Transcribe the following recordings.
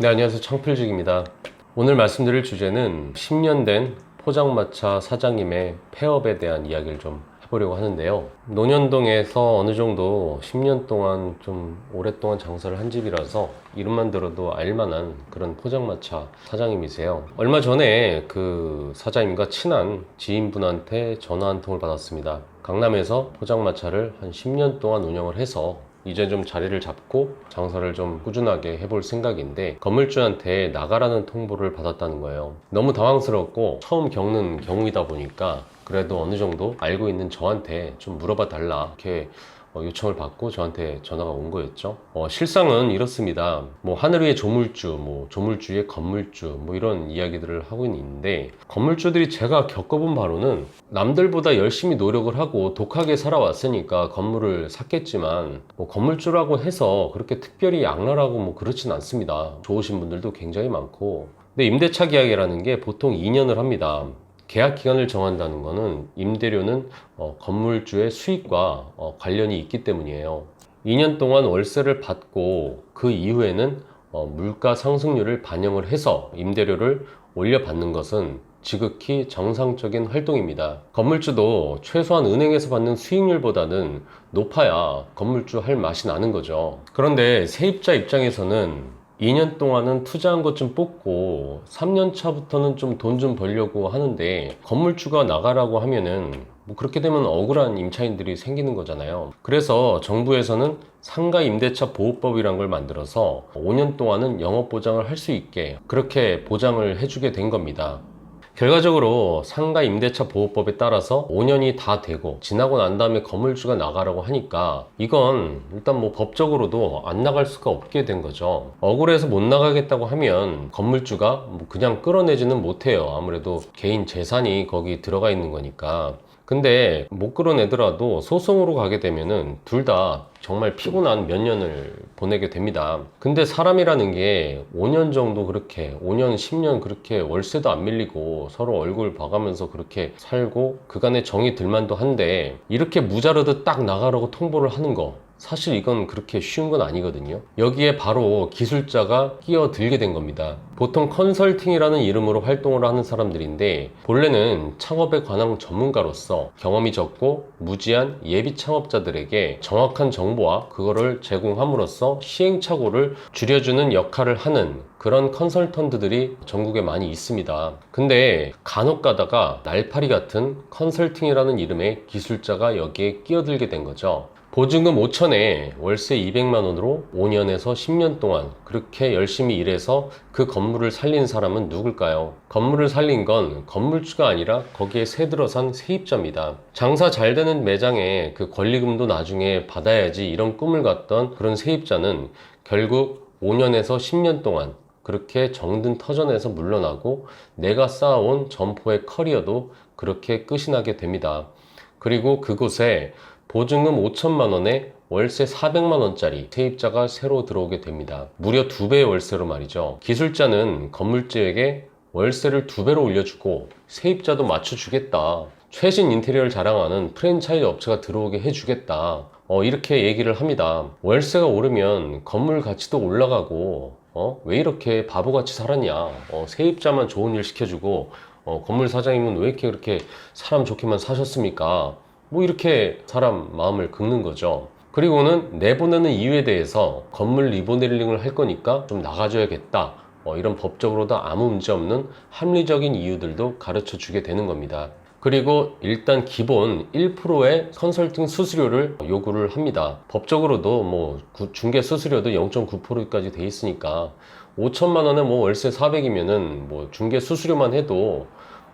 네, 안녕하세요. 청필직입니다. 오늘 말씀드릴 주제는 10년 된 포장마차 사장님의 폐업에 대한 이야기를 좀 해보려고 하는데요. 논현동에서 어느 정도 10년 동안 좀 오랫동안 장사를 한 집이라서 이름만 들어도 알만한 그런 포장마차 사장님이세요. 얼마 전에 그 사장님과 친한 지인분한테 전화 한 통을 받았습니다. 강남에서 포장마차를 한 10년 동안 운영을 해서 이제 좀 자리를 잡고 장사를 좀 꾸준하게 해볼 생각인데 건물주한테 나가라는 통보를 받았다는 거예요. 너무 당황스럽고 처음 겪는 경우이다 보니까 그래도 어느 정도 알고 있는 저한테 좀 물어봐 달라 이렇게 요청을 받고 저한테 전화가 온 거였죠. 실상은 이렇습니다. 뭐 하늘 위의 조물주, 뭐 조물주의 건물주, 뭐 이런 이야기들을 하고 있는데, 건물주들이 제가 겪어본 바로는 남들보다 열심히 노력을 하고 독하게 살아왔으니까 건물을 샀겠지만, 뭐 건물주라고 해서 그렇게 특별히 악랄하고 뭐 그렇진 않습니다. 좋으신 분들도 굉장히 많고. 근데 임대차 계약이라는 게 보통 2년을 합니다. 계약 기간을 정한다는 것은 임대료는 건물주의 수익과 관련이 있기 때문이에요. 2년 동안 월세를 받고 그 이후에는 물가 상승률을 반영을 해서 임대료를 올려받는 것은 지극히 정상적인 활동입니다. 건물주도 최소한 은행에서 받는 수익률보다는 높아야 건물주 할 맛이 나는 거죠. 그런데 세입자 입장에서는 2년 동안은 투자한 것 좀 뽑고 3년 차부터는 좀 돈 좀 벌려고 하는데 건물주가 나가라고 하면은 뭐 그렇게 되면 억울한 임차인들이 생기는 거잖아요. 그래서 정부에서는 상가 임대차 보호법이란 걸 만들어서 5년 동안은 영업 보장을 할 수 있게 그렇게 보장을 해주게 된 겁니다. 결과적으로 상가 임대차 보호법에 따라서 5년이 다 되고 지나고 난 다음에 건물주가 나가라고 하니까 이건 일단 뭐 법적으로도 안 나갈 수가 없게 된 거죠. 억울해서 못 나가겠다고 하면 건물주가 뭐 그냥 끌어내지는 못해요. 아무래도 개인 재산이 거기 들어가 있는 거니까. 근데 못 끌어내더라도 소송으로 가게 되면은 둘 다 정말 피곤한 몇 년을 보내게 됩니다. 근데 사람이라는 게 5년 정도 그렇게 5년 10년 그렇게 월세도 안 밀리고 서로 얼굴 봐가면서 그렇게 살고 그간의 정이 들만도 한데 이렇게 무자르듯 딱 나가라고 통보를 하는 거, 사실 이건 그렇게 쉬운 건 아니거든요. 여기에 바로 기술자가 끼어들게 된 겁니다. 보통 컨설팅이라는 이름으로 활동을 하는 사람들인데 본래는 창업에 관한 전문가로서 경험이 적고 무지한 예비 창업자들에게 정확한 정보와 그거를 제공함으로써 시행착오를 줄여주는 역할을 하는 그런 컨설턴트들이 전국에 많이 있습니다. 근데 간혹 가다가 날파리 같은 컨설팅이라는 이름의 기술자가 여기에 끼어들게 된 거죠. 보증금 5천에 월세 200만 원으로 5년에서 10년 동안 그렇게 열심히 일해서 그 건물을 살린 사람은 누굴까요? 건물을 살린 건 건물주가 아니라 거기에 새들어 산 세입자입니다. 장사 잘 되는 매장에 그 권리금도 나중에 받아야지 이런 꿈을 갖던 그런 세입자는 결국 5년에서 10년 동안 그렇게 정든 터전에서 물러나고 내가 쌓아온 점포의 커리어도 그렇게 끝이 나게 됩니다. 그리고 그곳에 보증금 5천만 원에 월세 400만 원짜리 세입자가 새로 들어오게 됩니다. 무려 2배의 월세로 말이죠. 기술자는 건물주에게 월세를 2배로 올려주고 세입자도 맞춰주겠다. 최신 인테리어를 자랑하는 프랜차이즈 업체가 들어오게 해주겠다. 이렇게 얘기를 합니다. 월세가 오르면 건물 가치도 올라가고 왜 이렇게 바보같이 살았냐. 세입자만 좋은 일 시켜주고 건물 사장님은 왜 이렇게 그렇게 사람 좋게만 사셨습니까? 뭐 이렇게 사람 마음을 긁는 거죠. 그리고는 내보내는 이유에 대해서 건물 리모델링을 할 거니까 좀 나가줘야겠다. 이런 법적으로도 아무 문제 없는 합리적인 이유들도 가르쳐 주게 되는 겁니다. 그리고 일단 기본 1%의 컨설팅 수수료를 요구를 합니다. 법적으로도 뭐 중개 수수료도 0.9%까지 돼 있으니까 5천만 원에 뭐 월세 400이면은 뭐 중개 수수료만 해도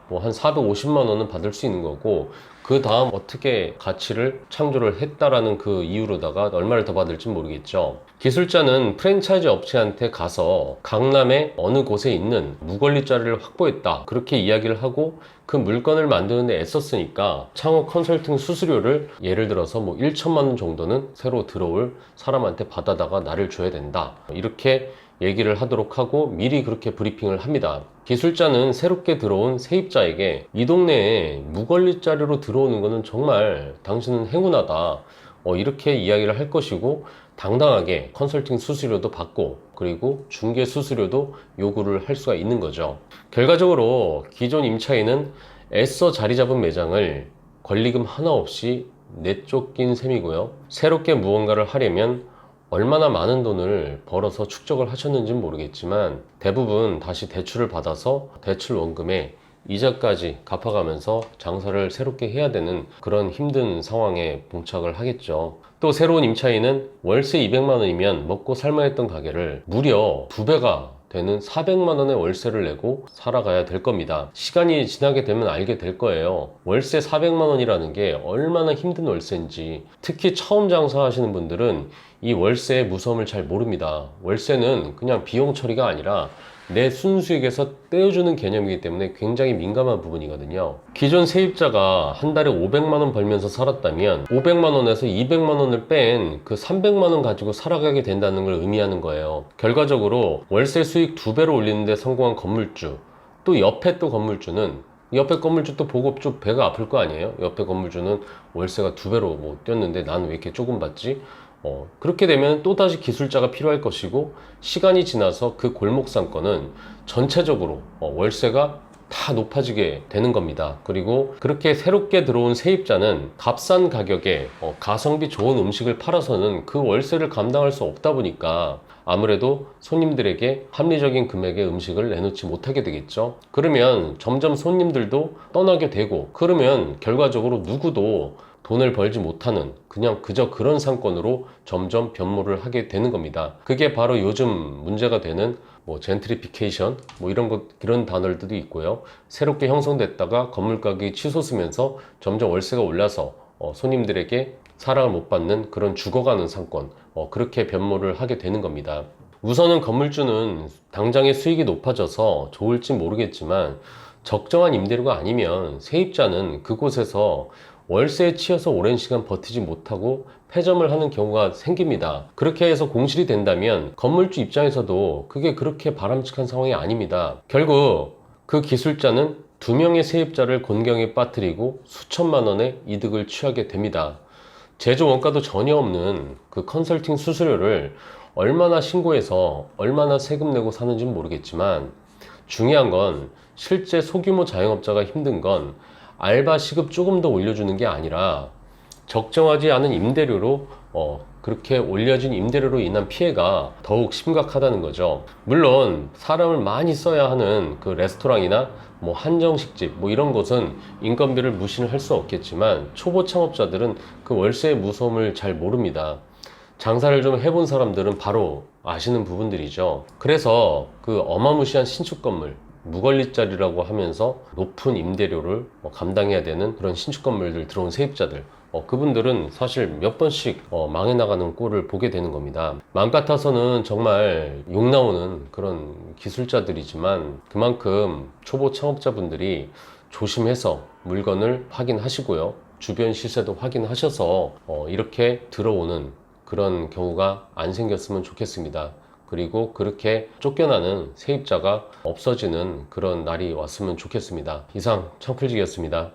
뭐 한 450만 원은 받을 수 있는 거고, 그 다음 어떻게 가치를 창조를 했다라는 그 이유로다가 얼마를 더 받을지 모르겠죠. 기술자는 프랜차이즈 업체한테 가서 강남의 어느 곳에 있는 무권리 자리를 확보했다 그렇게 이야기를 하고 그 물건을 만드는 데 애썼으니까 창업 컨설팅 수수료를 예를 들어서 뭐 1천만 원 정도는 새로 들어올 사람한테 받아다가 나를 줘야 된다 이렇게 얘기를 하도록 하고 미리 그렇게 브리핑을 합니다. 기술자는 새롭게 들어온 세입자에게 이 동네에 무권리 자리로 들어오는 것은 정말 당신은 행운하다 이렇게 이야기를 할 것이고 당당하게 컨설팅 수수료도 받고 그리고 중개 수수료도 요구를 할 수가 있는 거죠. 결과적으로 기존 임차인은 애써 자리 잡은 매장을 권리금 하나 없이 내쫓긴 셈이고요. 새롭게 무언가를 하려면 얼마나 많은 돈을 벌어서 축적을 하셨는지는 모르겠지만 대부분 다시 대출을 받아서 대출 원금에 이자까지 갚아가면서 장사를 새롭게 해야 되는 그런 힘든 상황에 봉착을 하겠죠. 또 새로운 임차인은 월세 200만 원이면 먹고 살만했던 가게를 무려 2배가 되는 400만 원의 월세를 내고 살아가야 될 겁니다. 시간이 지나게 되면 알게 될 거예요. 월세 400만 원이라는 게 얼마나 힘든 월세인지. 특히 처음 장사하시는 분들은 이 월세의 무서움을 잘 모릅니다. 월세는 그냥 비용 처리가 아니라 내 순수익에서 떼어주는 개념이기 때문에 굉장히 민감한 부분이거든요. 기존 세입자가 한 달에 500만 원 벌면서 살았다면 500만 원에서 200만 원을 뺀 그 300만 원 가지고 살아가게 된다는 걸 의미하는 거예요. 결과적으로 월세 수익 2배로 올리는데 성공한 건물주, 또 옆에 또 건물주는 옆에 건물주 또 보고 좀 배가 아플 거 아니에요? 옆에 건물주는 월세가 2배로 뭐 뛰었는데 나는 왜 이렇게 조금 받지? 그렇게 되면 또다시 기술자가 필요할 것이고, 시간이 지나서 그 골목 상권은 전체적으로 월세가 다 높아지게 되는 겁니다. 그리고 그렇게 새롭게 들어온 세입자는 값싼 가격에 가성비 좋은 음식을 팔아서는 그 월세를 감당할 수 없다 보니까 아무래도 손님들에게 합리적인 금액의 음식을 내놓지 못하게 되겠죠. 그러면 점점 손님들도 떠나게 되고, 그러면 결과적으로 누구도 돈을 벌지 못하는 그냥 그저 그런 상권으로 점점 변모를 하게 되는 겁니다. 그게 바로 요즘 문제가 되는 뭐 젠트리피케이션 뭐 이런 단어들도 있고요. 새롭게 형성됐다가 건물 가격이 치솟으면서 점점 월세가 올라서 손님들에게 사랑을 못 받는 그런 죽어가는 상권, 그렇게 변모를 하게 되는 겁니다. 우선은 건물주는 당장의 수익이 높아져서 좋을지 모르겠지만 적정한 임대료가 아니면 세입자는 그곳에서 월세에 치여서 오랜 시간 버티지 못하고 폐점을 하는 경우가 생깁니다. 그렇게 해서 공실이 된다면 건물주 입장에서도 그게 그렇게 바람직한 상황이 아닙니다. 결국 그 기술자는 2명의 세입자를 곤경에 빠뜨리고 수천만 원의 이득을 취하게 됩니다. 제조 원가도 전혀 없는 그 컨설팅 수수료를 얼마나 신고해서 얼마나 세금 내고 사는지는 모르겠지만, 중요한 건 실제 소규모 자영업자가 힘든 건 알바 시급 조금 더 올려주는 게 아니라 적정하지 않은 임대료로 그렇게 올려진 임대료로 인한 피해가 더욱 심각하다는 거죠. 물론 사람을 많이 써야 하는 그 레스토랑이나 뭐 한정식집 뭐 이런 곳은 인건비를 무시는 할 수 없겠지만, 초보 창업자들은 그 월세의 무서움을 잘 모릅니다. 장사를 좀 해본 사람들은 바로 아시는 부분들이죠. 그래서 그 어마무시한 신축 건물, 무권리짜리라고 하면서 높은 임대료를 감당해야 되는 그런 신축 건물들 들어온 세입자들, 그분들은 사실 몇 번씩 망해 나가는 꼴을 보게 되는 겁니다. 마음 같아서는 정말 욕 나오는 그런 기술자들이지만, 그만큼 초보 창업자분들이 조심해서 물건을 확인하시고요, 주변 시세도 확인하셔서 이렇게 들어오는 그런 경우가 안 생겼으면 좋겠습니다. 그리고 그렇게 쫓겨나는 세입자가 없어지는 그런 날이 왔으면 좋겠습니다. 이상 청풀직이었습니다.